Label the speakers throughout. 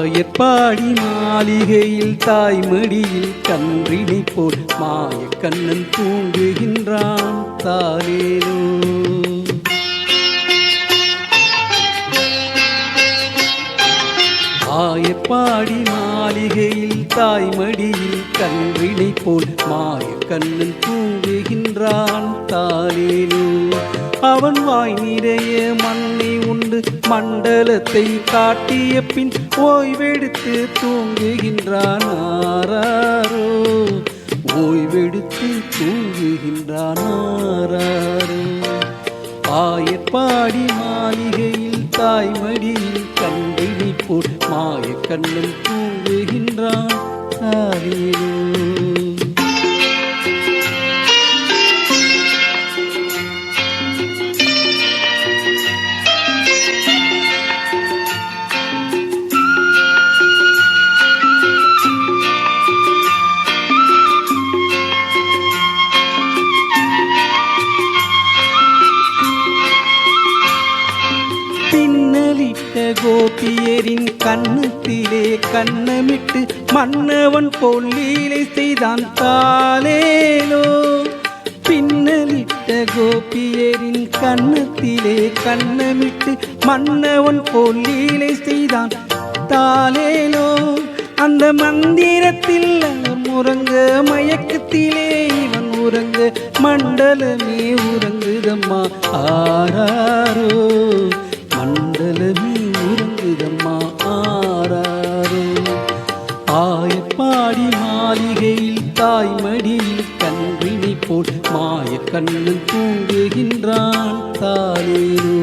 Speaker 1: ஆயப்பாடி மாளிகையில் தாய்மடியில் கன்றினை போல் மாயக்கண்ணன் தூங்குகின்றான் தாலேலோ. ஆயப்பாடி மாளிகையில் தாய்மடியில் கன்றினை போல் மாயக்கண்ணன் தூங்குகின்றான் தாலேலோ. அவன் வாய் நிறைய மண்ணை உண்டு மண்டலத்தை காட்டிய பின் ஓய்வெடுத்து தூங்குகின்றான் ஆராரோ. ஓய்வெடுத்து தூங்குகின்றான் ஆராரோ. ஆயப்பாடி மாளிகையில் தாய்மடியில் கன்றினை போல் மாயக்கண்ணன் தூங்குகின்றான் தாலேலோ. பின்னலிட்ட கோபியரின் கண்ணத்திலே கண்ணமிட்டு மன்னவன் போல் லீலை செய்தான் தாலேலோ. பின்னலிட்ட கோபியரின் கண்ணத்திலே கண்ணமிட்டு மன்னவன் போல் லீலை செய்தான் தாலேலோ. அந்த மந்திரத்தில் அவன் உறங்க மயக்கத்திலே இவன் உறங்க மண்டலமே உறங்குதம்மா ஆராரோ. மண்டலமே உறங்குதம்மா ஆராரோ. ஆயப்பாடி மாளிகையில் தாய்மடியில் கன்றினை போல் மாயக்கண்ணன் தூங்குகின்றான் தாலேலோ.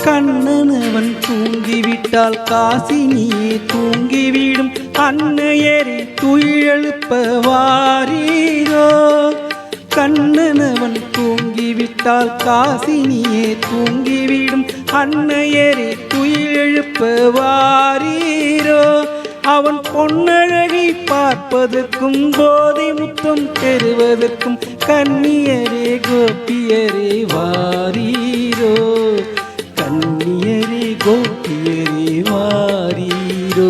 Speaker 1: கண்ணனவன் தூங்கிவிட்டால் காசினியே தூங்கிவிடும் அன்னையரை துயிலெழுப்ப வாரீரோ. கண்ணனவன் தூங்கிவிட்டால் காசினியே தூங்கிவிடும் அன்னையரை துயிலெழுப்ப வாரீரோ. அவன் பொன்னழகை பார்ப்பதற்கும் போதை முத்தம் பெறுவதற்கும் கன்னியரே கோபியரே வாரீரோ. கன்னியரே கோபியரே வாரீரோ.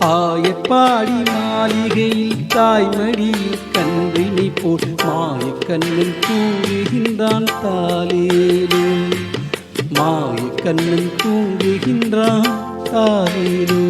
Speaker 1: ஆயப்பாடி மாளிகையில் தாய்மடியில் கன்றினை போல் மாயக்கண்ணன் தூங்குகின்றான் தாலேலோ. மாயக்கண்ணன் தூங்குகின்றான் தாலேலோ.